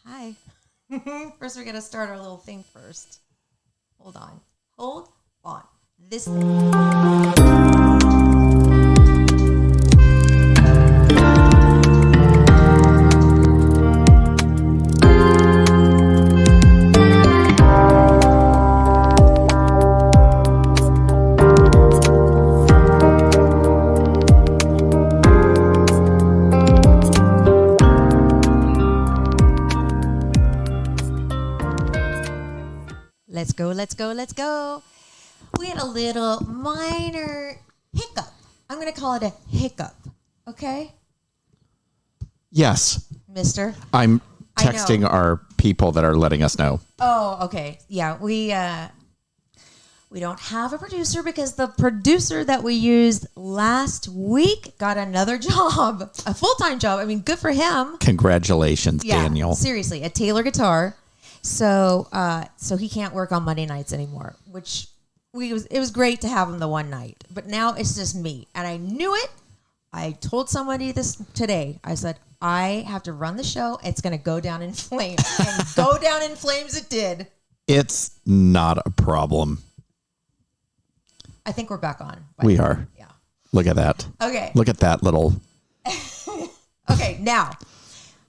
Hi. First, we're going to start our little thing first. Hold on. This thing. Let's go. We had a little minor hiccup. I'm going to call it a hiccup. Okay? Yes. Mister? I'm texting our people that are letting us know. Oh, okay. Yeah, we don't have a producer because the producer that we used last week got another job, a full-time job. I mean, good for him. Congratulations, Daniel. Seriously, a Taylor guitar. So he can't work on Monday nights anymore, which it was great to have him the one night. But now it's just me, and I knew it. I told somebody this today. I said, I have to run the show. It's going to go down in flames. And go down in flames it did. It's not a problem. I think we're back on. We are. Yeah. Look at that. Okay. Look at that little. Okay, now,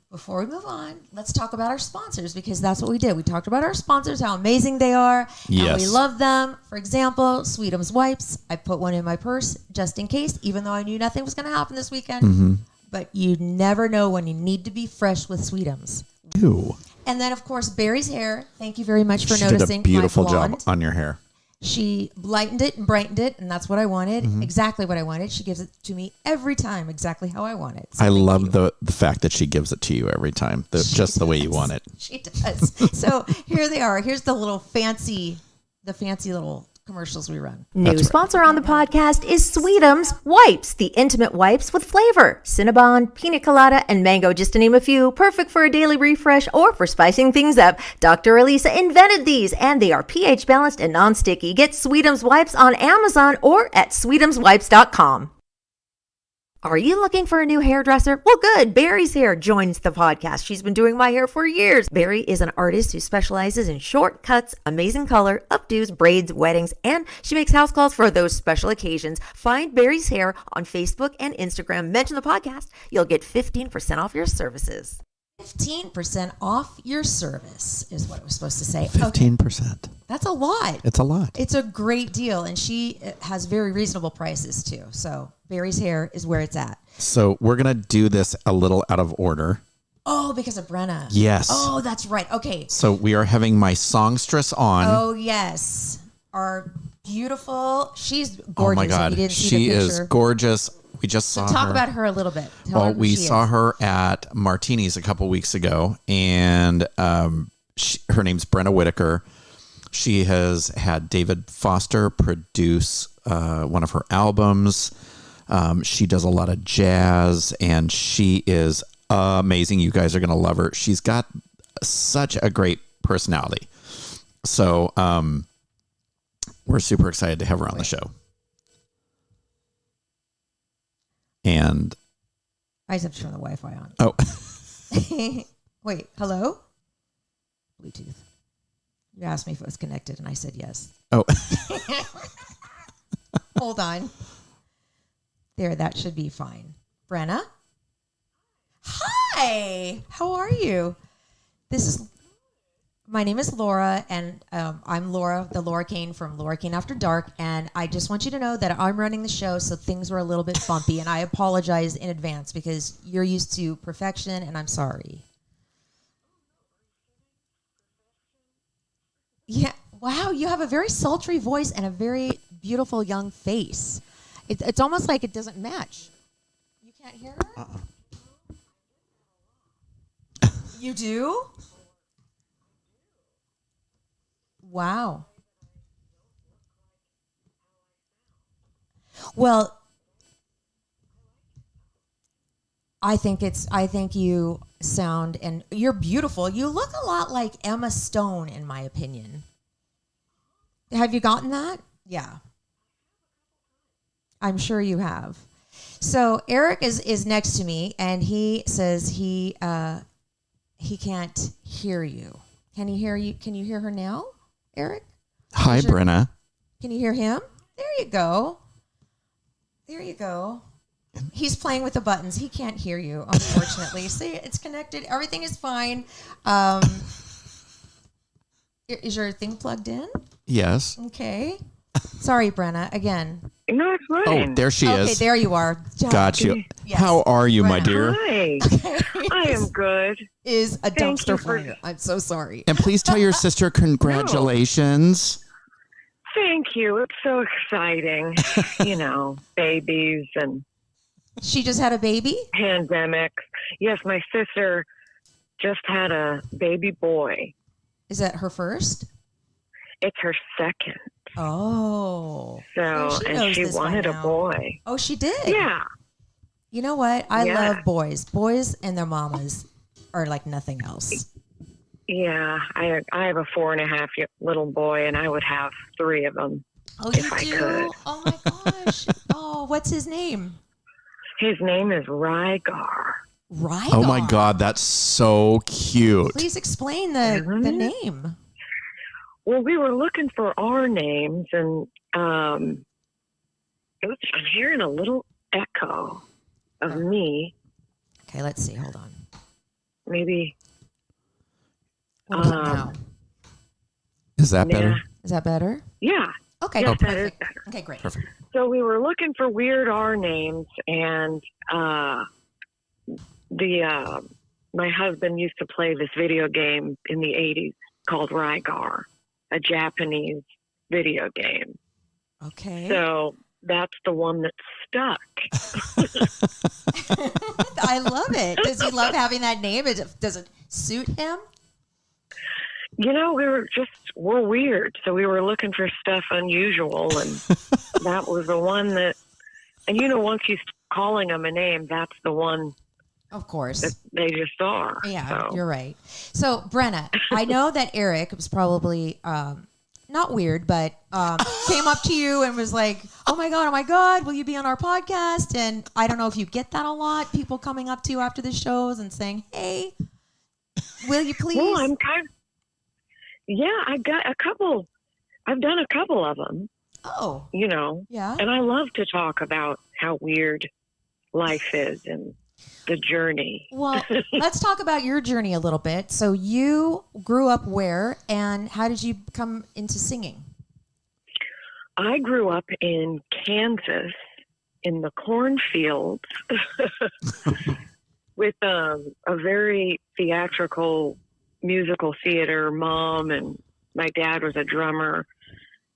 before we move on, let's talk about our sponsors because that's what we did. We talked about our sponsors, how amazing they are. Yes. And we love them. For example, Sweetums Wipes. I put one in my purse just in case, even though I knew nothing was going to happen this weekend. Mm-hmm. But you never know when you need to be fresh with Sweetums. Ew. And then, of course, Barry's hair. Thank you very much for She noticing. did a beautiful my job blonde. on your hair. She lightened it and brightened it, and that's what I wanted. Mm-hmm. Exactly what I wanted. She gives it to me every time, exactly how I want it. So I love the fact that she gives it to you every time, just the way you want it. She does. So here they are. Here's the fancy little commercials we run. New sponsor on the podcast is Sweetums Wipes, the intimate wipes with flavor. Cinnabon, pina colada, and mango, just to name a few. Perfect for a daily refresh or for spicing things up. Dr. Elisa invented these, and they are pH balanced and non-sticky. Get Sweetums Wipes on Amazon or at sweetumswipes.com. Are you looking for a new hairdresser? Well, good. Barry's Hair joins the podcast. She's been doing my hair for years. Barry is an artist who specializes in short cuts, amazing color, updos, braids, weddings, and she makes house calls for those special occasions. Find Barry's Hair on Facebook and Instagram. Mention the podcast. You'll get 15% off your services. 15% off your service is what it was supposed to say. 15%. Okay. That's a lot. It's a lot. It's a great deal, and she has very reasonable prices too. So Barry's Hair is where it's at. So we're going to do this a little out of order. Oh, because of Brenna. Yes. Oh, that's right. Okay. So we are having my songstress on. Oh, yes. Our beautiful, she's gorgeous. Oh my God. If you didn't see She the is picture. gorgeous. We just saw her. Talk about her a little bit. Tell her who we she saw is. her at Martini's a couple weeks ago, and her name's Brenna Whitaker. She has had David Foster produce one of her albums. She does a lot of jazz, and she is amazing. You guys are going to love her. She's got such a great personality. So we're super excited to have her on the show. And I just have to turn the Wi-Fi on. Oh. Wait, hello? Bluetooth. You asked me if it was connected, and I said yes. Oh. Hold on. There, that should be fine. Brenna? Hi! How are you? My name is Laura, and I'm Laura, the Laura Kane from Laura Kane After Dark, and I just want you to know that I'm running the show, so things were a little bit bumpy, and I apologize in advance because you're used to perfection, and I'm sorry. Yeah, wow, you have a very sultry voice and a very beautiful young face. It's almost like it doesn't match. You can't hear her? You do? Wow. Well, I think you sound, and you're beautiful. You look a lot like Emma Stone, in my opinion. Have you gotten that? Yeah. I'm sure you have. So Eric is next to me, and he says he can't hear you. Can he hear you? Can you hear her now, Eric? Hi, Brenna. Can you hear him? There you go. There you go. He's playing with the buttons. He can't hear you, unfortunately. See, it's connected. Everything is fine. Is your thing plugged in? Yes. Okay. Sorry, Brenna. Again. No, it's fine. Oh, there she is. Okay, there you are. Got you. Yes. How are you, my Brenna. dear? Hi. I am good. Is a Thank dumpster you for- fire. I'm so sorry. And please tell your sister congratulations. Thank you. It's so exciting. Babies and She just had a baby? pandemics. Yes, my sister just had a baby boy. Is that her first? It's her second. Oh. Well, And knows she this by wanted a now. boy. Oh, she did? Yeah. You know what? I Yeah. love boys. Boys and their mamas are like nothing else. Yeah. I have a 4.5-year little boy, and I would have 3 of them. Oh, If you I do? could. Oh, my gosh. Oh, what's his name? His name is Rygar. Rygar. Oh my God, that's so cute. Please explain the name. Well, we were looking for our names, and I'm hearing a little echo of me. Okay, let's see. Hold on. Maybe. What about now? Is that better? Nah. Is that better? Yeah. Okay, Yes, that is perfect. better. Okay, great. Perfect. So we were looking for weird R names, and my husband used to play this video game in the 80s called Rygar, a Japanese video game. Okay. So that's the one that stuck. I love it. Does he love having that name? Does it suit him? We're weird. So we were looking for stuff unusual, and that was the one that, and once you start calling them a name, that's the one Of course. that they just are. Yeah, So. you're right. So, Brenna, I know that Eric was probably not weird, but came up to you and was like, oh my God, will you be on our podcast? And I don't know if you get that a lot, people coming up to you after the shows and saying, hey, will you please? Well, I'm I've got a couple. I've done a couple of them, Oh, yeah. and I love to talk about how weird life is and the journey. Well, let's talk about your journey a little bit. So you grew up where, and how did you come into singing? I grew up in Kansas in the cornfields with a very theatrical musical theater mom, and my dad was a drummer,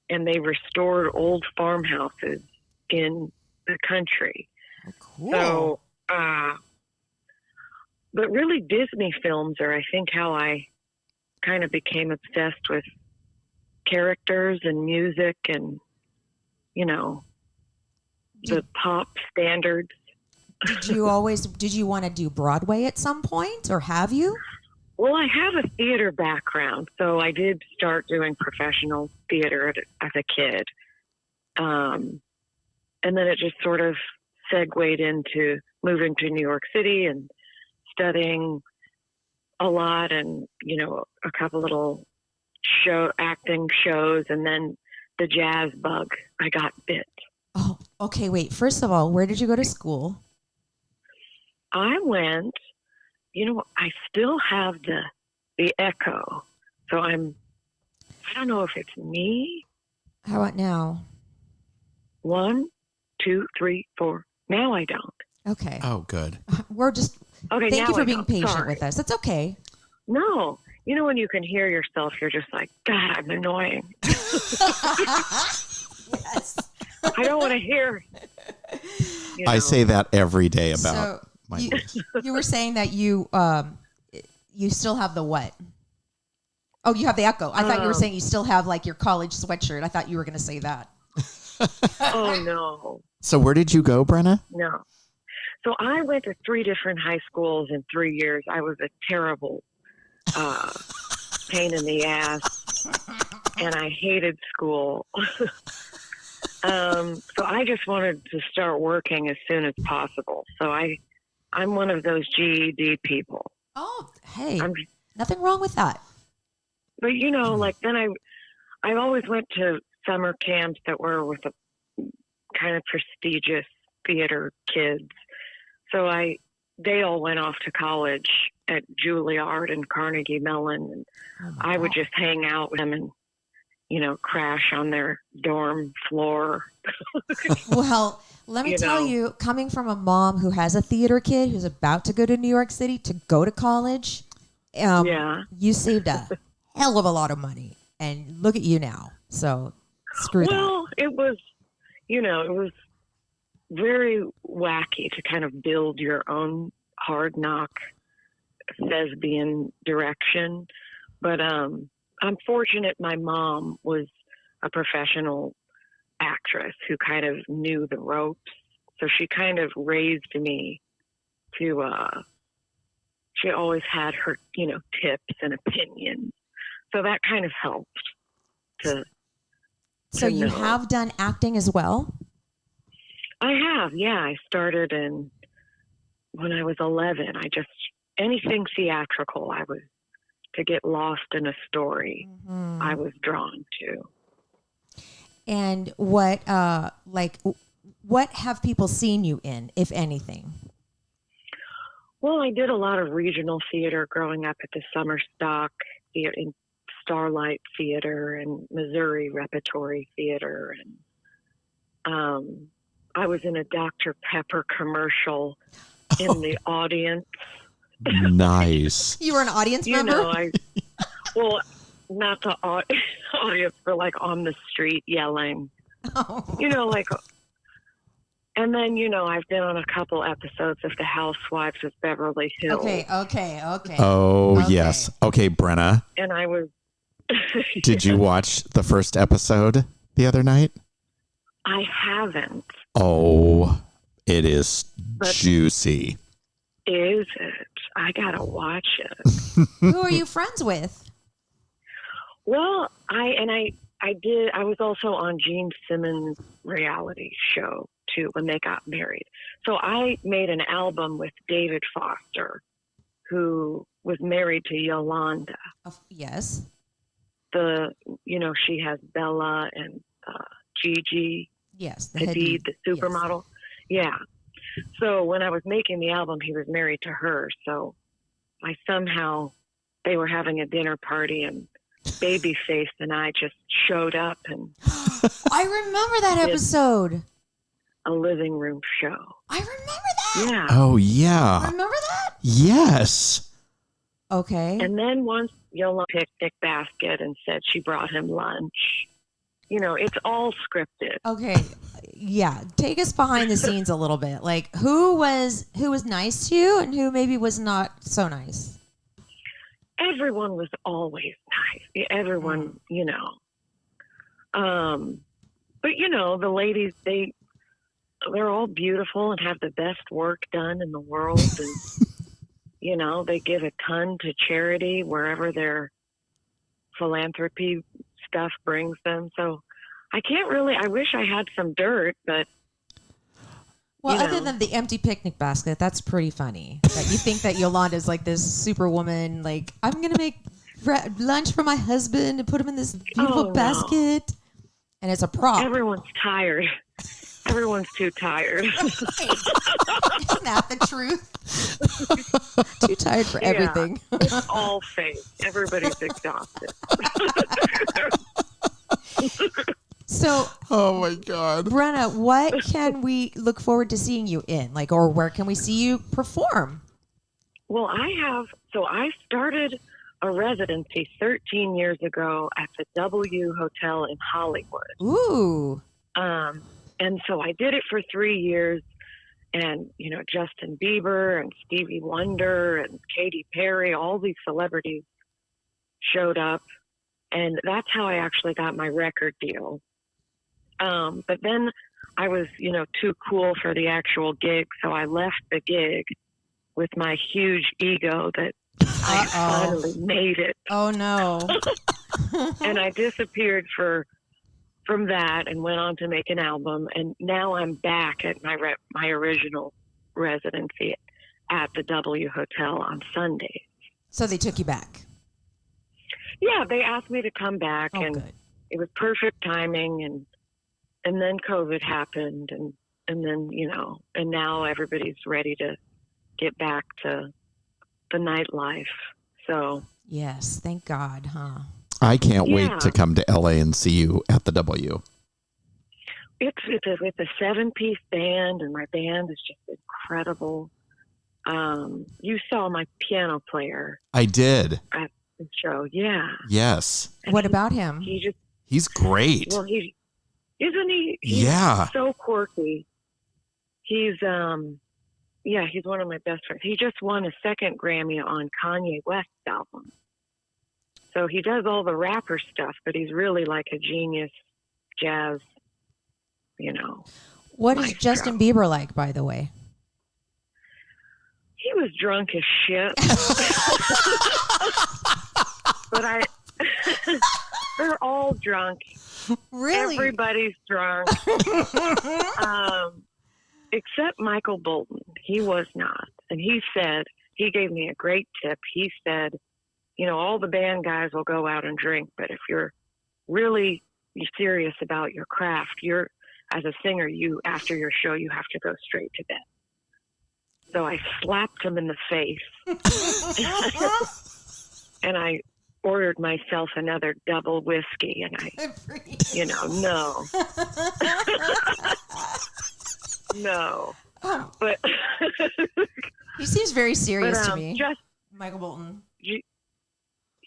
and they restored old farmhouses in the country. Oh, cool. So, but really Disney films are, I think, how I kind of became obsessed with characters and music and, the pop standards. Did you want to do Broadway at some point, or have you? Well, I have a theater background, so I did start doing professional theater as a kid. And then it just sort of segued into moving to New York City and studying a lot and, a couple little acting shows, and then the jazz bug, I got bit. Oh, okay. Wait. First of all, where did you go to school? I went, I still have the echo. So I don't know if it's me. How about now? 1, 2, 3, 4. Now I don't. Okay. Oh, good. We're just, Okay. thank now you for I being don't. patient Sorry. with us. That's okay. No. When you can hear yourself, you're just like, God, I'm annoying. Yes. I don't want to hear. I say that every day about So my you, voice. you were saying that you still have the what? Oh, you have the echo. I thought you were saying you still have like your college sweatshirt. I thought you were going to say that. Oh, no. So where did you go, Brenna? No. So I went to 3 different high schools in 3 years. I was a terrible pain in the ass, and I hated school. So I just wanted to start working as soon as possible. So I'm one of those GED people. Oh, hey, I'm, nothing wrong with that. but like then I always went to summer camps that were with a kind of prestigious theater kids. So they all went off to college at Juilliard and Carnegie Mellon, and I would just hang out with them and crash on their dorm floor. Well, let me tell you, coming from a mom who has a theater kid who's about to go to New York City to go to college, you saved a hell of a lot of money, and look at you now. So screw that. Well, it was very wacky to kind of build your own hard knock thespian direction. But I'm fortunate my mom was a professional actress who kind of knew the ropes. So she kind of raised me to, she always had her, tips and opinions. So that kind of helped to. So you have done acting as well? I have, yeah. I started when I was 11. Anything theatrical, to get lost in a story, I was drawn to. And what have people seen you in, if anything? Well, I did a lot of regional theater growing up at the Summer Stock in Starlight Theater and Missouri Repertory Theater, and I was in a Dr. Pepper commercial in the audience. Nice. You were an audience member? Not the audience, but like on the street yelling. Oh. And then, I've been on a couple episodes of The Housewives of Beverly Hills. Okay. Oh, Okay. yes. Okay, Brenna. And I was... Did you watch the first episode the other night? I haven't. Oh, it is juicy. Is it? I gotta watch it. Who are you friends with? Well, I was also on Gene Simmons' reality show too when they got married. So I made an album with David Foster, who was married to Yolanda. Yes. She has Bella and Gigi. Yes. Hadid, the supermodel. Yes. Yeah. So when I was making the album, he was married to her. So they were having a dinner party and Babyface and I just showed up and I remember that episode. A living room show. I remember that. Yeah. Oh, yeah. Remember that? Yes. Okay. And then once Yola picked Nick Basket and said she brought him lunch. It's all scripted. Okay. Yeah. Take us behind the scenes a little bit. Like who was nice to you and who maybe was not so nice? Everyone was always nice. Everyone, but the ladies, they're all beautiful and have the best work done in the world. And, they give a ton to charity wherever their philanthropy stuff brings them. So I wish I had some dirt, but. Well, other than the empty picnic basket, that's pretty funny. That you think that Yolanda's like this superwoman, like, I'm going to make lunch for my husband and put him in this beautiful basket. No. And it's a prop. Everyone's tired. Everyone's too tired. Isn't that the truth? Too tired for everything. It's all fake. Everybody's exhausted. So, oh my God, Brenna, what can we look forward to seeing you in? Like, or where can we see you perform? Well, I started a residency 13 years ago at the W Hotel in Hollywood. Ooh. And so I did it for 3 years, and Justin Bieber and Stevie Wonder and Katy Perry, all these celebrities showed up, and that's how I actually got my record deal. But then I was, too cool for the actual gig. So I left the gig with my huge ego that I finally made it. Oh no. And I disappeared from that and went on to make an album. And now I'm back at my original residency at the W Hotel on Sundays. So they took you back. Yeah, they asked me to come back, Oh, and good. it was perfect timing, and then COVID happened, and then, and now everybody's ready to get back to the nightlife. So Yes, thank God, huh? I can't Yeah. wait to come to LA and see you at the W. it's with a 7-piece band, and my band is just incredible. You saw my piano player I did. at the show. Yeah. Yes. And What about him? He's great. Well, isn't he? He's Yeah. so quirky. He's he's one of my best friends. He just won a second Grammy on Kanye West's album. So he does all the rapper stuff, but he's really like a genius jazz, What is maestro. Justin Bieber like, by the way? He was drunk as shit. But they're all drunk. Really? Everybody's drunk. Except Michael Bolton. He was not. And he gave me a great tip. He said, all the band guys will go out and drink, but if you're really serious about your craft, as a singer, after your show, you have to go straight to bed. So I slapped him in the face. And I ordered myself another double whiskey, and no. No. But He seems very serious to me. Just Michael Bolton.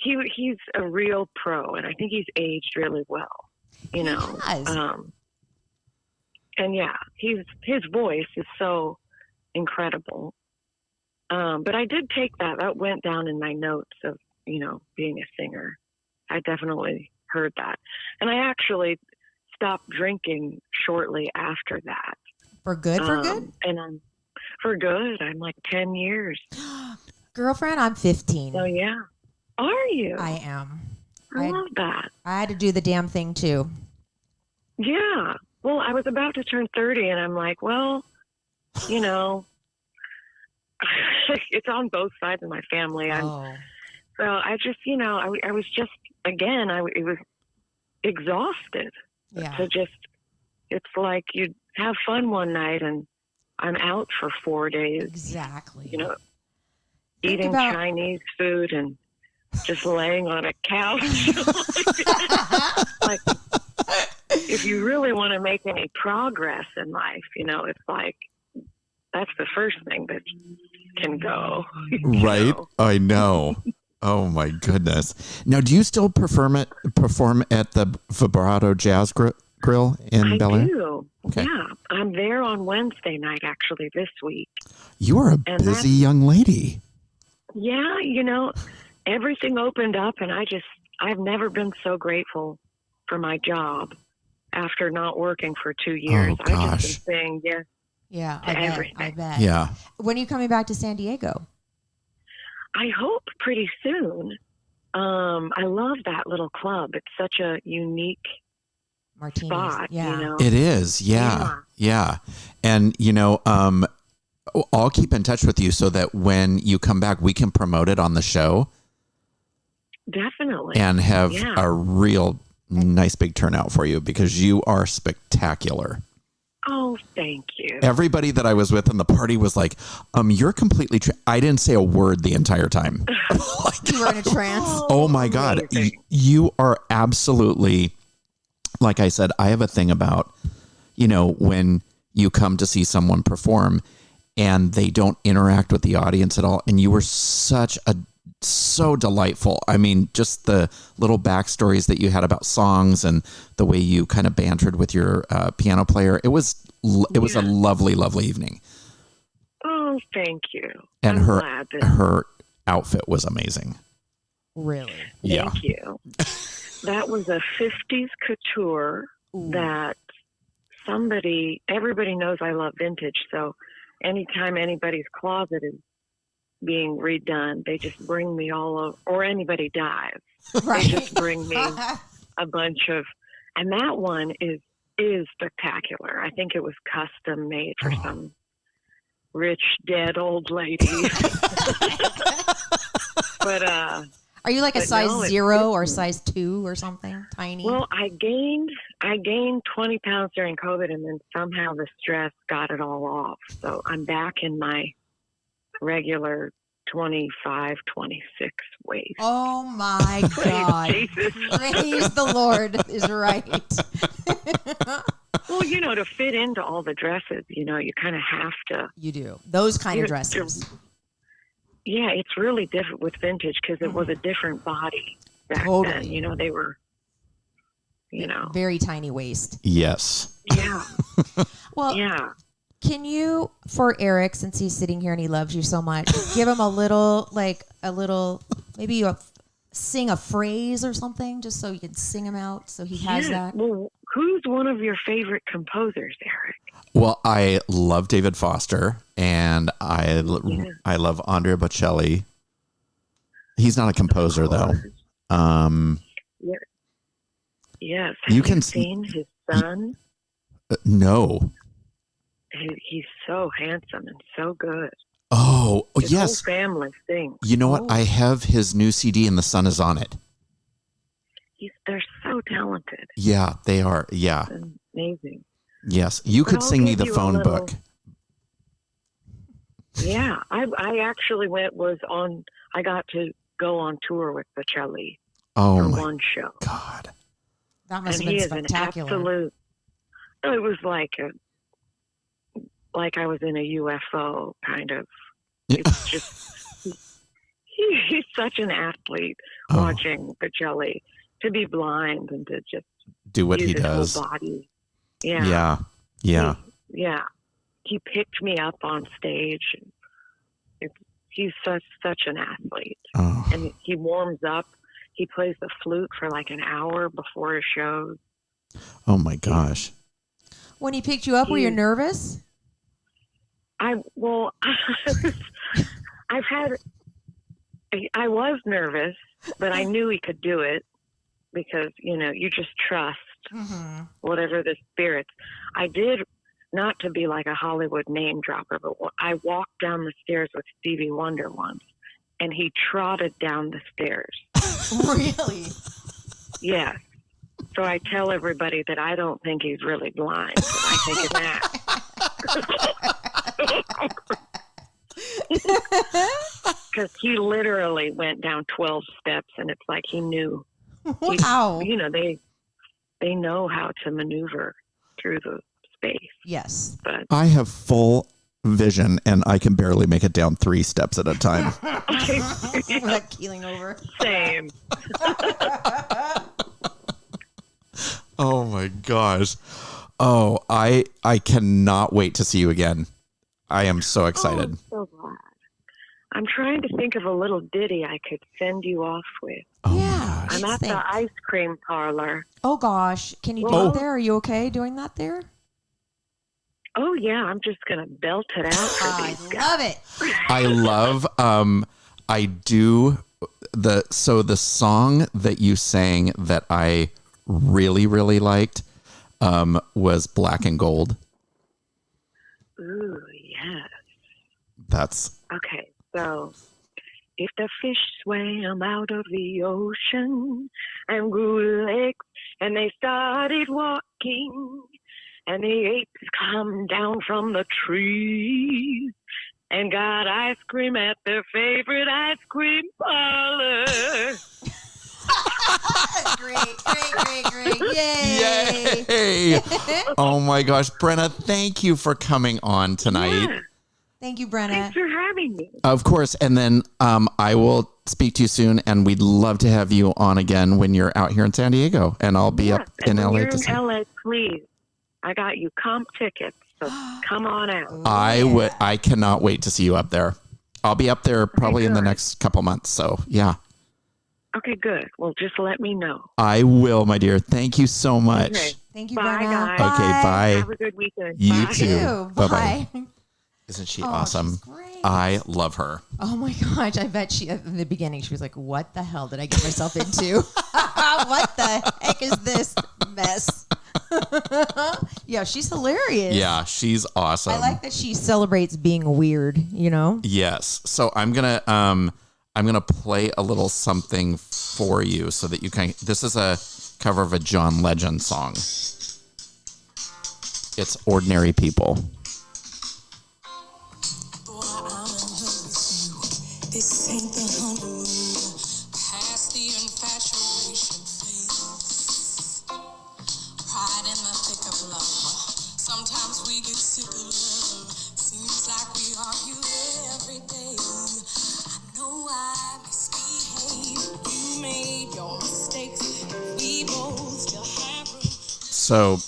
he's a real pro, and I think he's aged really well. He has. And yeah, his voice is so incredible. But I did take that went down in my notes of, being a singer. I definitely heard that. And I actually stopped drinking shortly after that. For good? And for good. I'm like 10 years. Girlfriend, I'm 15. So yeah. Are you? I am. I love that. I had to do the damn thing too. Yeah. Well, I was about to turn 30, and I'm like, well, it's on both sides of my family. So I just, I was just, again, it was exhausted. Yeah. So it's like you have fun one night, and I'm out for 4 days. Exactly. Eating Chinese food and just laying on a couch. Like, if you really want to make any progress in life, it's like, that's the first thing that can go. Right? I know. Oh my goodness. Now, do you still perform at the Vibrato Jazz Grill in Bel Air? I do. Okay. Yeah. I'm there on Wednesday night, actually, this week. You are a busy young lady. Yeah, everything opened up, and I've never been so grateful for my job after not working for 2 years. Oh, gosh. I've just been saying yes. Yeah, to everything. I bet. Yeah. When are you coming back to San Diego? I hope pretty soon. I love that little club. It's such a unique Martinis. spot. Yeah. It is. Yeah. And, I'll keep in touch with you so that when you come back, we can promote it on the show. Definitely. And have a real nice big turnout for you, because you are spectacular. Oh, thank you. Everybody that I was with in the party was like, you're completely, I didn't say a word the entire time. You were in a trance. Oh my God. You are absolutely, like I said, I have a thing about, when you come to see someone perform and they don't interact with the audience at all. And you were so delightful. I mean, just the little backstories that you had about songs and the way you kind of bantered with your piano player. It was a lovely, lovely evening. Oh, thank you. And I'm glad that her outfit was amazing. Really? Yeah. Thank you. That was a 50s couture that everybody knows I love vintage. So anytime anybody's closet is being redone, they just bring me all of, or anybody dies. Right. They just bring me a bunch of, and that one is spectacular. I think it was custom made for some rich dead old lady. But Are you like a but size no, 0 or size 2 or something? Tiny? Well, I gained 20 pounds during COVID, and then somehow the stress got it all off. So I'm back in my regular 25, 26 weight. Oh my God. Praise the Lord is right. Well, to fit into all the dresses, you kind of have to. You do. Those kind of dresses. Yeah, it's really different with vintage because it was a different body back Totally. then. They were, Very tiny waist. Yes. Yeah. Well, Yeah. can you, for Eric, since he's sitting here and he loves you so much, give him a little, maybe you sing a phrase or something, just so you can sing him out, so he has that. Well, who's one of your favorite composers, Eric? Well, I love David Foster, and I love Andrea Bocelli. He's not a composer, though. Yes. You Have can you seen his son? No. He's so handsome and so good. Oh, His yes. whole family sings. You know what? I have his new CD, and the sun is on it. They're so talented. Yeah, they are. Yeah. It's amazing. Yes. You could I'll sing me give the you a phone little- book. Yeah, I actually I got to go on tour with Bocelli Oh, for my one show. God. That must And have he been is an spectacular. absolute, it was like I was in a UFO kind of. It's just, he's such an athlete watching Bocelli, to be blind and to just Do what use he his does. whole body. Yeah. Yeah. Yeah. He picked me up on stage. He's such an athlete. Oh. And he warms up. He plays the flute for like an hour before his shows. Oh, my gosh. When he picked you up, were you nervous? I was nervous, but I knew he could do it because, you just trust whatever the spirits. I did, not to be like a Hollywood name dropper, but I walked down the stairs with Stevie Wonder once, and he trotted down the stairs. Really? Yes. So I tell everybody that I don't think he's really blind. But I think it's that. Because he literally went down 12 steps, and it's like he knew. Wow. They know how to maneuver through the space. Yes. But I have full vision, and I can barely make it down 3 steps at a time. Without keeling over. Same. Oh, my gosh. Oh, I cannot wait to see you again. I am so excited. I'm so glad. I'm trying to think of a little ditty I could send you off with. Oh, Yeah. my gosh. I'm at Think. the ice cream parlor. Oh, gosh. Can you do Oh. it there? Are you okay doing that there? Oh, yeah, I'm just going to belt it out for I these guys. love it. I love I do the song that you sang that I really, really liked was Black and Gold. Ooh, yes. That's Okay, so if the fish swam out of the ocean and grew legs and they started walking and the apes come down from the trees and got ice cream at their favorite ice cream parlor. Great. Yay. yay! Oh my gosh, Brenna, thank you for coming on tonight. Yeah, Thank you, Brenna. thanks for having me. Of course, and then I will speak to you soon, and we'd love to have you on again when you're out here in San Diego, and I'll be up in and when LA you're to see. in LA, please. I got you comp tickets, so come on out. I cannot wait to see you up there. I'll be up there probably in the good. next couple months. So yeah, Okay, good. Well, just let me know. I will, my dear. Thank you so much. Okay. Thank you, Bye, Brenna. guys. Okay, bye. Have a good weekend. You Bye. too. You. Bye-bye. Bye. Isn't she Oh, awesome? she's great. I love her. Oh my gosh, I bet she, in the beginning, she was like, what the hell did I get myself into? What the heck is this mess? Yeah, she's hilarious. Yeah, she's awesome. I like that she celebrates being weird, you know? Yes. So I'm gonna I'm going to play a little something for you so that you can. This is a cover of a John Legend song. It's Ordinary People. This ain't the honeymoon, past the infatuation phase. Pride in the thick of love. Sometimes we get sick of love. Seems like we argue every day. I know I misbehaved. You made your mistakes. We both still have room. So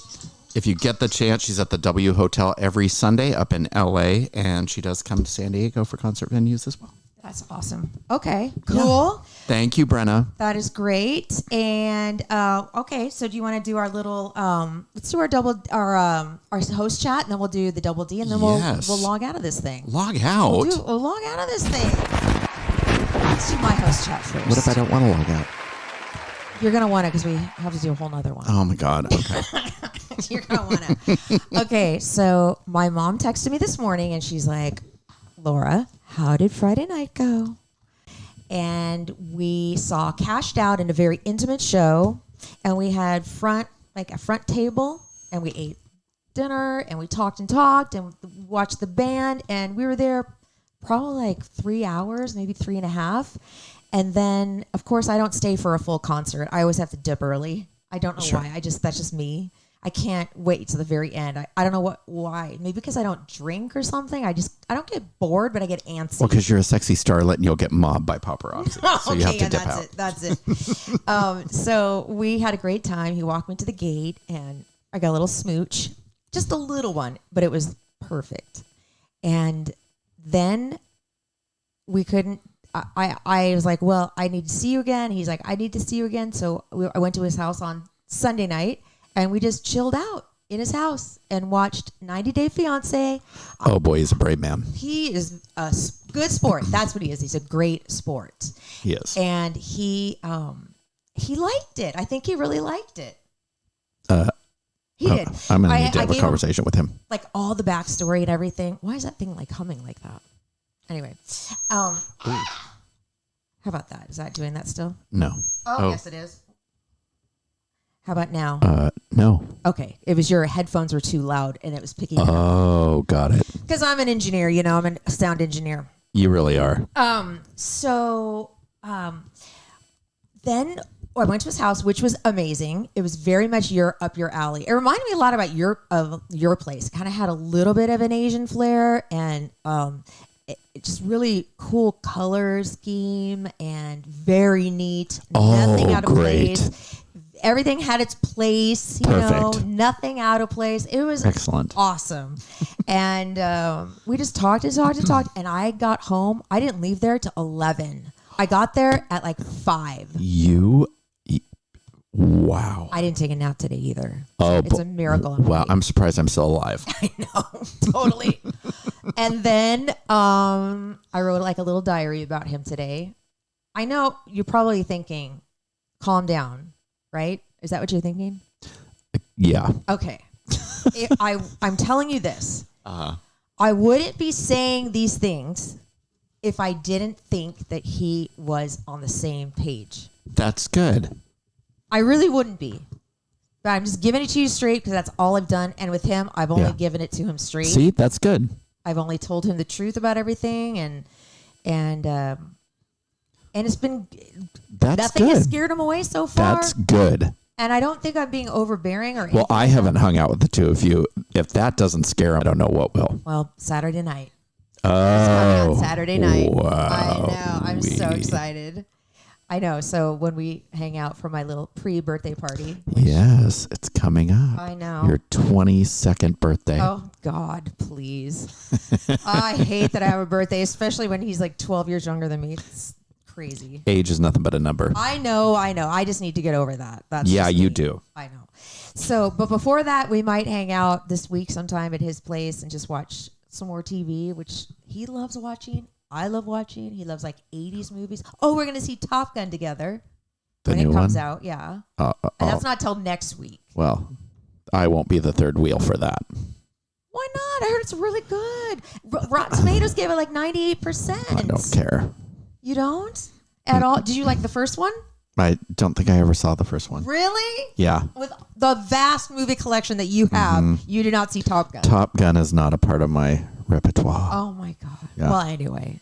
if you get the chance, she's at the W Hotel every Sunday up in LA, and she does come to San Diego for concert venues as well. That's awesome. Okay, cool. Yeah. Thank you, Brenna. That is great. And okay, so do you want to do our little let's do our host chat, and then we'll do the double D, and then Yes. we'll log out of this thing. Log out? We'll log out of this thing. Let's do my host chat first. What if I don't want to log out? You're gonna want to, because we have to do a whole nother one. Oh my God. Okay. You're gonna want to. Okay, so my mom texted me this morning, and she's like, Laura, how did Friday night go? And we saw Cashed Out in a very intimate show, and we had a front table, and we ate dinner, and we talked and watched the band, and we were there probably like 3 hours, maybe 3.5. And then, of course, I don't stay for a full concert. I always have to dip early. I don't know why. That's just me. I can't wait to the very end. I don't know why. Maybe because I don't drink or something. I don't get bored, but I get antsy. Well, because you're a sexy starlet and you'll get mobbed by paparazzi. So you have to dip out. That's it. So we had a great time. He walked me to the gate, and I got a little smooch. Just a little one, but it was perfect. And then we couldn't. I was like, well, I need to see you again. He's like, I need to see you again. So I went to his house on Sunday night, and we just chilled out in his house and watched 90 Day Fiancé. Oh boy, he's a brave man. He is a good sport. That's what he is. He's a great sport. He is. And he liked it. I think he really liked it. He did. I'm going to need to have a conversation with him. Like all the backstory and everything. Why is that thing like humming like that? Anyway, how about that? Is that doing that still? No. Oh, yes, it is. How about now? No. Okay. It was your headphones were too loud, and it was picking it up. Oh, got it. Because I'm an engineer, I'm a sound engineer. You really are. Then I went to his house, which was amazing. It was very much up your alley. It reminded me a lot about your place. It kind of had a little bit of an Asian flair, and it just really cool color scheme and very neat. Nothing out of place. Everything had its place, nothing out of place. It was excellent, awesome. And we just talked and talked and talked. And I got home. I didn't leave there till 11. I got there at like 5. Wow. I didn't take a nap today either. Oh, it's a miracle. Wow, I'm surprised I'm still alive. I know, totally. And then I wrote like a little diary about him today. I know you're probably thinking, calm down, right? Is that what you're thinking? Yeah. Okay. I'm telling you this. I wouldn't be saying these things if I didn't think that he was on the same page. That's good. I really wouldn't be. But I'm just giving it to you straight because that's all I've done. And with him, I've only given it to him straight. See, that's good. I've only told him the truth about everything, and it's been nothing has scared him away so far. That's good. And I don't think I'm being overbearing or anything. Well, I haven't hung out with the two of you. If that doesn't scare him, I don't know what will. Well, Saturday night. Oh, on Saturday night. Wow. I know. I'm so excited. I know. So when we hang out for my little pre-birthday party. Yes, it's coming up. I know. Your 22nd birthday. Oh, God, please. I hate that I have a birthday, especially when he's like 12 years younger than me. It's crazy. Age is nothing but a number. I know. I just need to get over that. That's you do. I know. So, but before that, we might hang out this week sometime at his place and just watch some more TV, which he loves watching. I love watching. He loves like 80s movies. Oh, we're going to see Top Gun together when it comes out. Yeah. And that's not till next week. Well, I won't be the third wheel for that. Why not? I heard it's really good. Rotten Tomatoes gave it like 98%. I don't care. You don't at all? Did you like the first one? I don't think I ever saw the first one. Really? Yeah. With the vast movie collection that you have, you did not see Top Gun. Top Gun is not a part of my repertoire. Oh my God. Yeah. Well, anyway.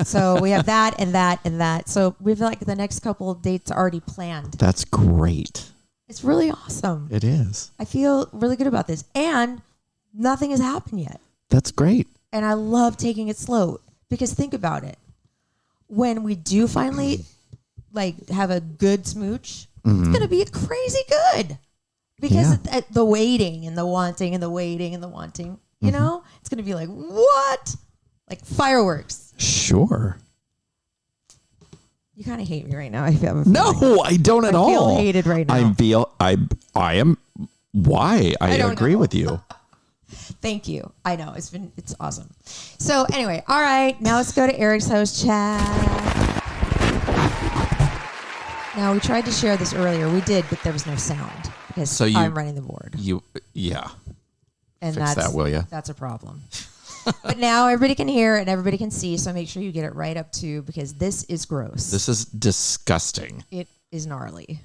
So we have that and that and that. So we've like the next couple of dates already planned. That's great. It's really awesome. It is. I feel really good about this. And nothing has happened yet. That's great. And I love taking it slow because think about it. When we do finally like have a good smooch, it's going to be crazy good because the waiting and the wanting and the waiting and the wanting, you know, it's going to be like, what? Like fireworks. Sure. You kind of hate me right now. I feel No, I don't at all. I feel hated right now. I am. Why? I don't agree know. with you. Thank you. I know it's awesome. So anyway, all right. Now let's go to Eric's house chat. Now we tried to share this earlier. We did, but there was no sound because I'm running the board. And fix that, will you? That's a problem. But now everybody can hear and everybody can see. So make sure you get it right up too, because this is gross. This is disgusting. It is gnarly.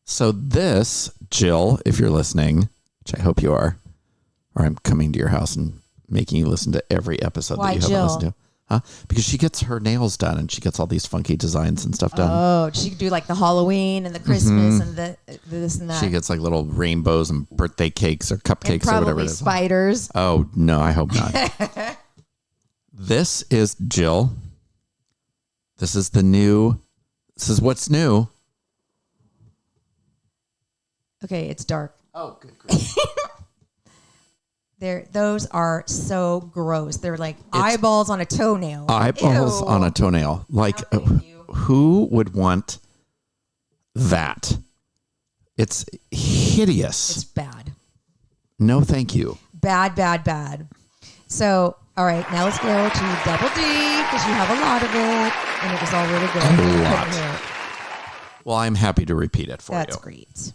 So this, Jill, if you're listening, which I hope you are, or I'm coming to your house and making you listen to every episode Why, that you Jill? haven't listened to. Huh? Because she gets her nails done and she gets all these funky designs and stuff done. Oh, she could do like the Halloween and the Christmas and the this and that. She gets like little rainbows and birthday cakes or and cupcakes or whatever probably it is. spiders. Oh, no, I hope not. This is Jill. This is what's new. Okay, it's dark. Oh, good grief. Those are so gross. They're like eyeballs on a toenail. Eyeballs Ew. on a toenail. Like, thank you. who would want that? It's hideous. It's bad. No, thank you. Bad, bad, bad. So, all right, now let's go to Double D because you have a lot of it, and it was all really good. A You lot. couldn't hear it. Well, I'm happy to repeat it for That's you. great.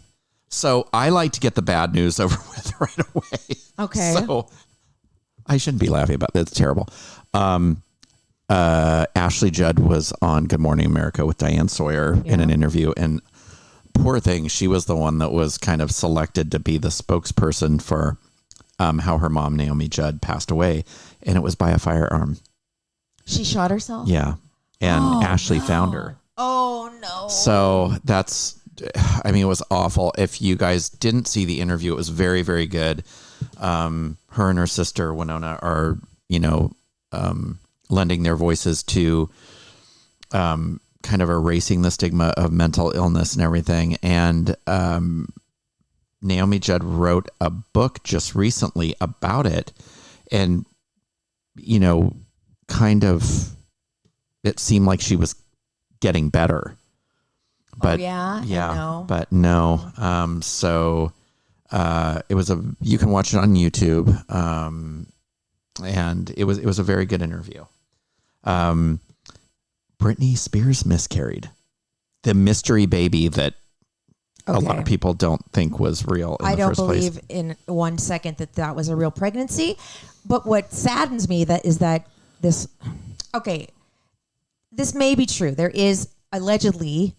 So I like to get the bad news over with right away. Okay. So I shouldn't be laughing about that. It's terrible. Ashley Judd was on Good Morning America with Diane Sawyer in an interview, and poor thing, she was the one that was kind of selected to be the spokesperson for how her mom, Naomi Judd, passed away, and it was by a firearm. She shot herself? Yeah. And Ashley found her. Oh, no. So it was awful. If you guys didn't see the interview, it was very, very good. Her and her sister, Winona, are, lending their voices to kind of erasing the stigma of mental illness and everything. And Naomi Judd wrote a book just recently about it. And, kind of, it seemed like she was getting better. But no. But no. It was you can watch it on YouTube. And it was a very good interview. Britney Spears miscarried. The mystery baby that a lot of people don't think was real in the first place. I don't believe in 1 second that was a real pregnancy. But what saddens me is that this may be true. There is allegedly,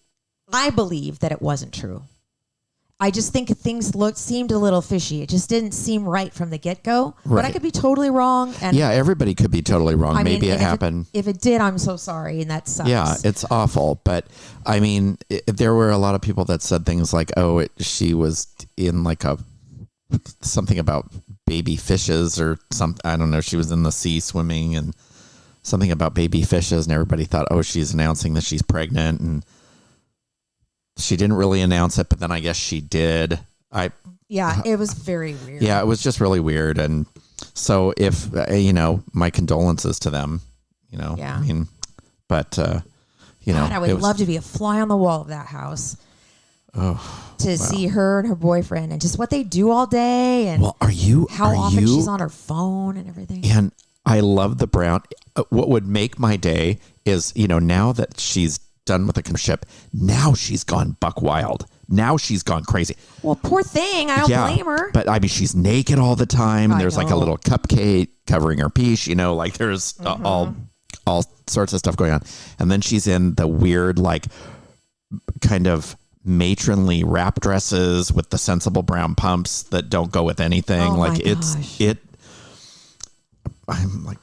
I believe that it wasn't true. I just think things seemed a little fishy. It just didn't seem right from the get-go. But I Right. could be totally wrong. And Yeah, everybody could be totally wrong. I mean, Maybe it and happened. If it did, I'm so sorry, and that sucks. Yeah, it's awful. But I mean, there were a lot of people that said things like, "Oh, she was in like something about baby fishes or something." I don't know. She was in the sea swimming and something about baby fishes, and everybody thought, "Oh, she's announcing that she's pregnant," and she didn't really announce it, but then I guess she did. It was very weird. Yeah, it was just really weird. And so if, my condolences to them, Yeah. I mean, but, God, I would love to be a fly on the wall of that house. To see her and her boyfriend and just what they do all day and well, how often she's on her phone and everything. And I love the brown. What would make my day is, now that she's done with the ship, now she's gone buck wild. Now she's gone crazy. Well, poor thing. I don't blame her. But I mean, she's naked all the time. I There's like a know. little cupcake covering her piece, like there's all all sorts of stuff going on. And then she's in the weird, like, kind of matronly wrap dresses with the sensible brown pumps that don't go with anything. Oh like, my gosh. I'm like,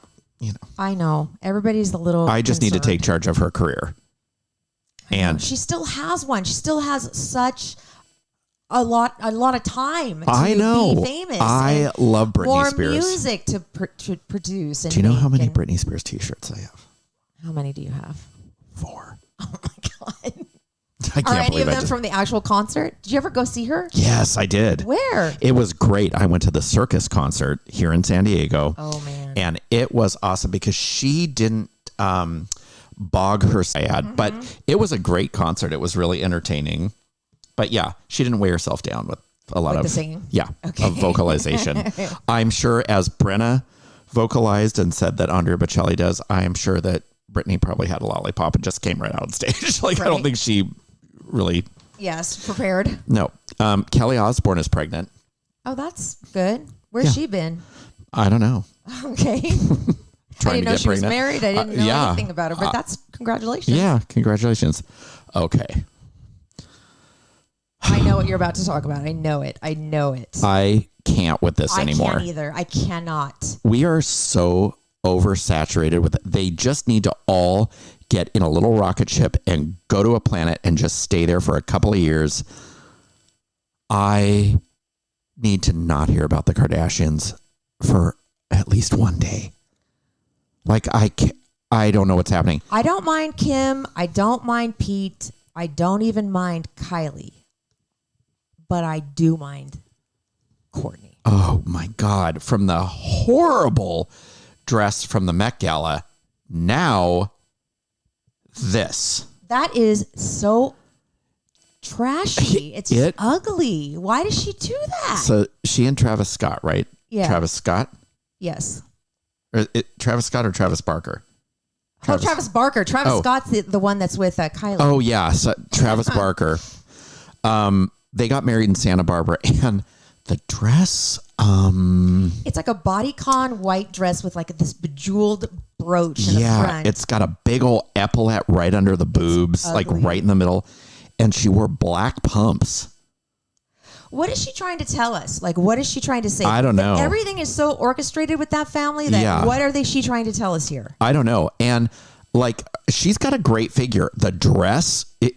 I know. Everybody's a little I just need to concerned. take charge of her career. And She still has one. She still has such a lot of time to I know. be famous. I and love Britney more Spears. music to produce. And Do you know how make many and- Britney Spears t-shirts I have? How many do you have? 4. Oh my god! I Are can't any of believe I them just... from the actual concert? Did you ever go see her? Yes, I did. Where? It was great. I went to the Circus concert here in San Diego. Oh man! And it was awesome because she didn't bog her sad, but it was a great concert. It was really entertaining. But yeah, she didn't weigh herself down with a lot With of the singing? Yeah, Okay. of vocalization. I'm sure as Brenna vocalized and said that Andrea Bocelli does, I am sure that Britney probably had a lollipop and just came right out on stage. Like, I don't Right. think she really... Yes, prepared. No. Kelly Osbourne is pregnant. Oh, that's good. Where's Yeah. she been? I don't know. Okay. I Trying didn't to know get she was pregnant. married. I didn't know Yeah. anything about her, but that's congratulations. Yeah, congratulations. Okay. I know what you're about to talk about. I know it. I can't with this anymore. I can't either. I cannot. We are so oversaturated with it. They just need to all get in a little rocket ship and go to a planet and just stay there for a couple of years. I need to not hear about the Kardashians for at least one day. Like, I don't know what's happening. I don't mind Kim. I don't mind Pete. I don't even mind Kylie. But I do mind Kourtney. Oh my God. From the horrible dress from the Met Gala, now this. That is so trashy. It's just ugly. Why does she do that? So she and Travis Scott, right? Yeah. Travis Scott? Yes. Travis Scott or Travis Barker? Travis Barker. Travis Oh. Scott's the one that's with Kylie. Oh, yeah. So Travis Barker. They got married in Santa Barbara, and the dress, It's like a bodycon white dress with like this bejeweled brooch in the front. it's got a big old epaulette right under the boobs, like ugly. right in the middle. And she wore black pumps. What is she trying to tell us? Like, what is she trying to say? I don't know. Everything is so orchestrated with that family that Yeah. what are she trying to tell us here? I don't know. And like, she's got a great figure. The dress, It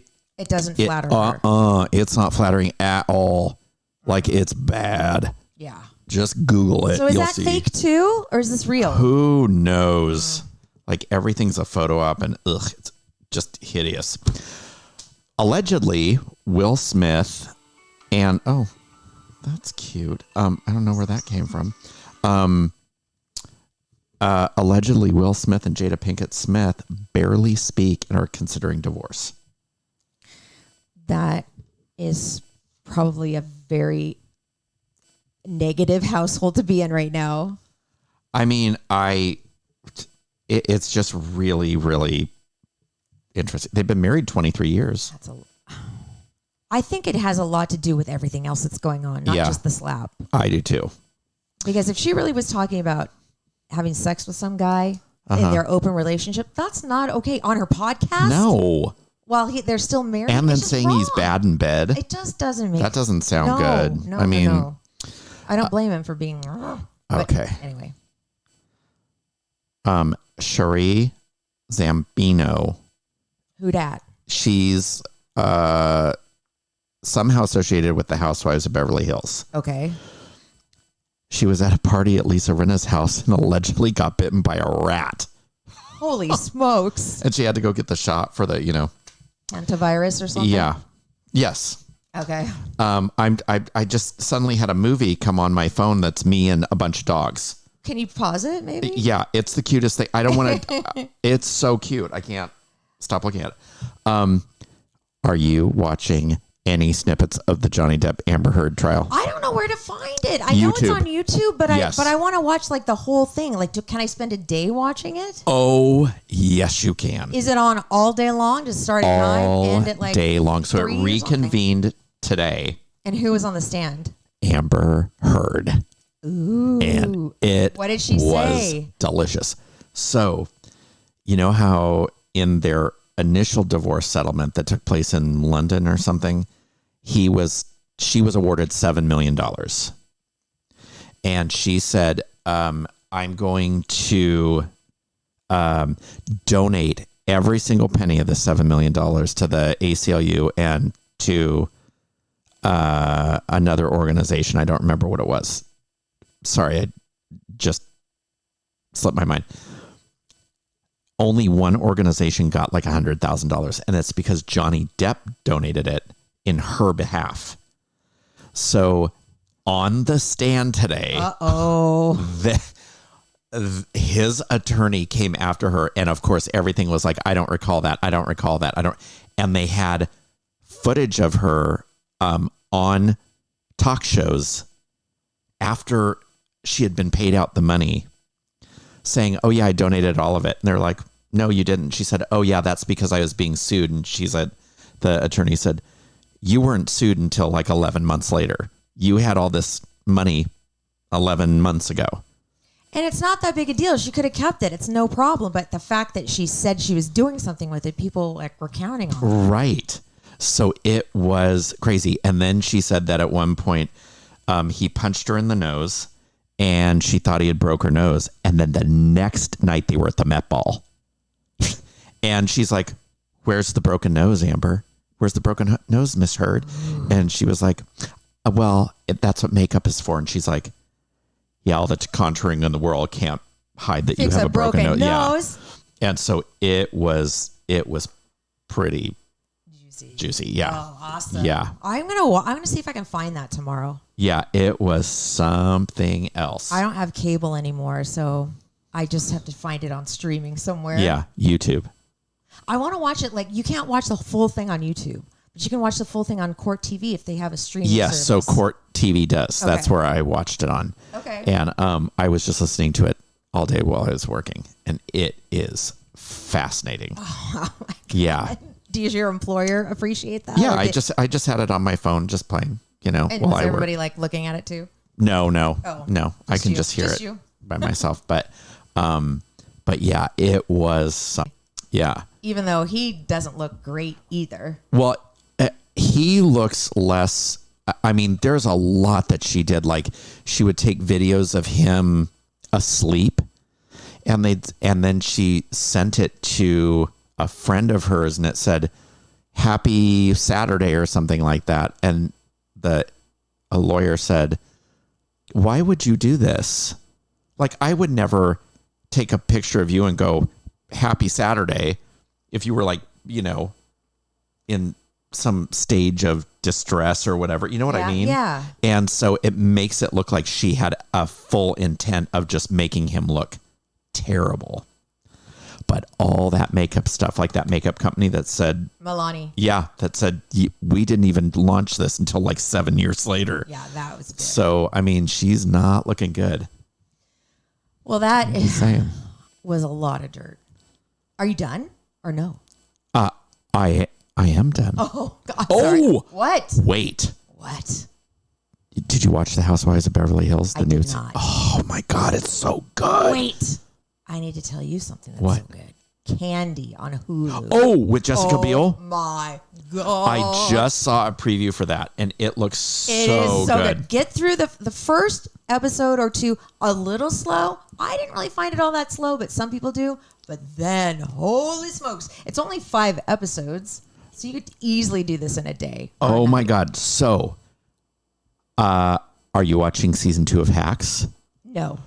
doesn't flatter her. it's not flattering at all. Like, it's bad. Yeah. Just Google it. So is You'll that see. fake too, or is this real? Who knows? Like, everything's a photo op, and it's just hideous. Allegedly, Will Smith and that's cute. I don't know where that came from. Allegedly, Will Smith and Jada Pinkett Smith barely speak and are considering divorce. That is probably a very negative household to be in right now. I mean, it's just really, really interesting. They've been married 23 years. I think it has a lot to do with everything else that's going on, not just the slap. I do too. Because if she really was talking about having sex with some guy in their open relationship, that's not okay on her podcast. No. While they're still married. And then it's just saying he's wrong. bad in bed. It just doesn't make That doesn't sound good. No, I mean, no. I don't blame him for being. But okay. Anyway. Cherie Zambino. Who dat? She's somehow associated with the Housewives of Beverly Hills. Okay. She was at a party at Lisa Rinna's house and allegedly got bitten by a rat. Holy smokes. And she had to go get the shot for the, Antivirus or something? Yeah. Yes. Okay. I just suddenly had a movie come on my phone that's me and a bunch of dogs. Can you pause it maybe? Yeah, it's the cutest thing. I don't want to. It's so cute. I can't stop looking at it. Are you watching any snippets of the Johnny Depp Amber Heard trial? I don't know where to find it. I know it's YouTube. on YouTube, but Yes. I want to watch like the whole thing. Like, can I spend a day watching it? Oh, yes, you can. Is it on all day long? Just start at 9, All end at like day long. So 3 it or something? reconvened today. And who was on the stand? Amber Heard. Ooh. And it What did she was say? delicious. So you know how in their initial divorce settlement that took place in London or something, she was awarded $7 million. And she said, I'm going to donate every single penny of the $7 million to the ACLU and to another organization. I don't remember what it was. Sorry, I just slipped my mind. Only one organization got like $100,000, and it's because Johnny Depp donated it in her behalf. So on the stand today, his attorney came after her, and of course everything was like, I don't recall that. And they had footage of her on talk shows after she had been paid out the money, saying, oh yeah, I donated all of it. And they're like, no, you didn't. She said, oh yeah, that's because I was being sued. And she said, the attorney said, you weren't sued until like 11 months later. You had all this money 11 months ago. And it's not that big a deal. She could have kept it. It's no problem. But the fact that she said she was doing something with it, people like were counting on it. Right. So it was crazy. And then she said that at one point, he punched her in the nose and she thought he had broke her nose. And then the next night they were at the Met Ball. And she's like, where's the broken nose, Amber? Where's the broken nose, Miss Heard? And she was like, well, that's what makeup is for. And she's like, yeah, all the contouring in the world can't hide that Fix you have a broken nose. nose. Yeah. And so it was pretty juicy. Yeah. Oh, awesome. Yeah. I'm gonna see if I can find that tomorrow. Yeah, it was something else. I don't have cable anymore, so I just have to find it on streaming somewhere. Yeah, YouTube. I want to watch it. Like, you can't watch the full thing on YouTube, but you can watch the full thing on Court TV if they have a streaming Yes, service. so Court TV does. Okay. That's where I watched it on. Okay. And I was just listening to it all day while I was working, and it is fascinating. Oh my God. Yeah. Does your employer appreciate that? Yeah, I just had it on my phone just playing, And while was I work. everybody like looking at it too? No. Oh, No. I can you. just hear Just it you. by myself. But yeah, it was yeah. Even though he doesn't look great either. Well, he looks less. I mean, there's a lot that she did. Like, she would take videos of him asleep, and then she sent it to a friend of hers, and it said "Happy Saturday" or something like that. And a lawyer said, "Why would you do this? Like, I would never take a picture of you and go Happy Saturday if you were like, in some stage of distress or whatever. You know what I mean?" Yeah. And so it makes it look like she had a full intent of just making him look terrible. But all that makeup stuff, like that makeup company that said, Milani. yeah, that said, we didn't even launch this until like 7 years later. Yeah, that was big. So, I mean, she's not looking good. Well, that Just saying. was a lot of dirt. Are you done or no? I am done. Oh, God. Sorry. Oh! What? Wait. What? Did you watch The Housewives of Beverly Hills? I did not. Oh my God, it's so good. Wait. I need to tell you something that's What? so good. Candy on Hulu. Oh, with Jessica Biel? My God. I just saw a preview for that, and it looks It is so good. good. Get through the first episode or two a little slow. I didn't really find it all that slow, but some people do. But then, holy smokes, it's only 5 episodes, so you could easily do this in a day. Oh my God. So, are you watching season 2 of Hacks? No.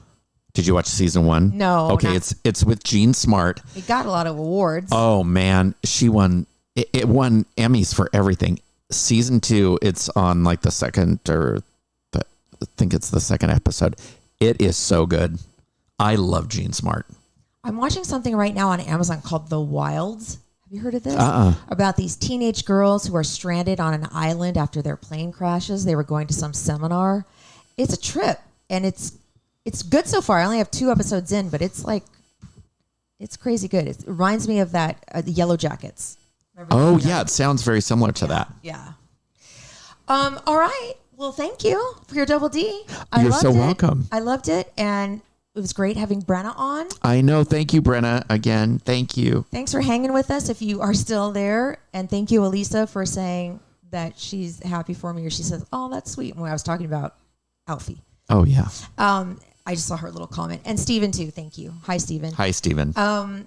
Did you watch season 1? No, Okay, not- it's with Jean Smart. It got a lot of awards. Oh man, she won. It won Emmys for everything. Season 2, it's on like the second I think it's the second episode. It is so good. I love Jean Smart. I'm watching something right now on Amazon called The Wilds. Have you heard of this? About these teenage girls who are stranded on an island after their plane crashes. They were going to some seminar. It's a trip, and it's good so far. I only have 2 episodes in, but it's crazy good. It reminds me of that the Yellow Jackets. Remember the Oh Yellow yeah, it Jackets? sounds very similar to that. Yeah. All right. Well, thank you for your double D. You're loved so it. welcome. I loved it, and it was great having Brenna on. I know. Thank you, Brenna. Again, thank you. Thanks for hanging with us if you are still there. And thank you, Elisa, for saying that she's happy for me. Or she says, oh, that's sweet. When I was talking about Alfie. Oh, yeah. I just saw her little comment. And Steven, too. Thank you. Hi, Steven. Hi, Steven.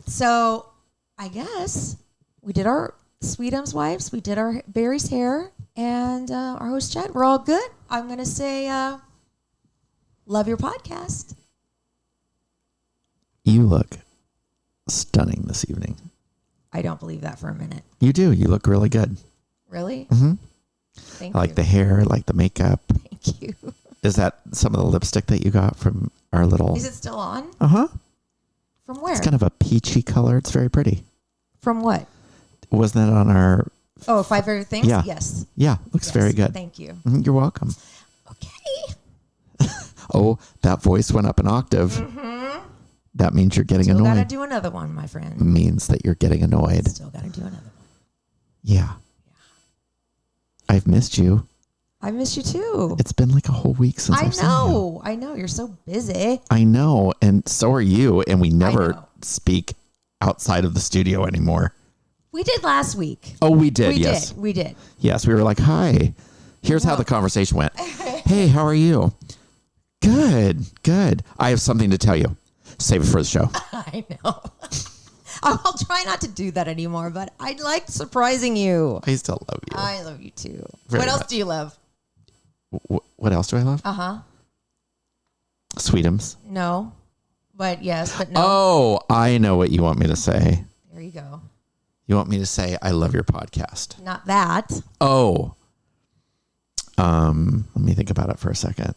So I guess we did our Sweetums wipes. We did our Barry's hair. And our host chat. We're all good. I'm going to say love your podcast. You look stunning this evening. I don't believe that for a minute. You do. You look really good. Really? Mm-hmm. Thank I like you. the hair, I like the makeup. Thank you. Is that some of the lipstick that you got from our little... Is it still on? Uh-huh. From where? It's kind of a peachy color. It's very pretty. From what? Wasn't that on our... Oh, 5 favorite things? Yeah. Yes. Yeah, looks Yes. very good. Thank you. Mhm, you're welcome. Okay. Oh, that voice went up an octave. Mm-hmm. That means you're getting Still annoyed. got to do another one, my friend. Means that you're getting annoyed. Still got to do another one. Yeah. I've missed you. I miss you too. It's been like a whole week since I've seen you. I know. You're so busy. I know. And so are you. And we never know. speak outside of the studio anymore. We did last week. Oh, we did. Yes. We did. Yes. We were like, hi. Here's how the conversation went. Hey, how are you? Good. Good. I have something to tell you. Save it for the show. I know. I'll try not to do that anymore, but I like surprising you. I still love you. I love you too. Very What else much. do you love? What else do I love? Uh-huh. Sweetums. No. But yes, but no. Oh, I know what you want me to say. There you go. You want me to say, I love your podcast. Not that. Oh. Let me think about it for a second.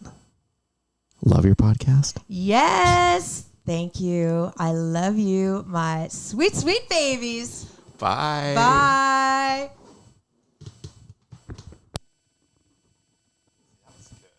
Love your podcast? Yes. Thank you. I love you, my sweet, sweet babies. Bye. Bye.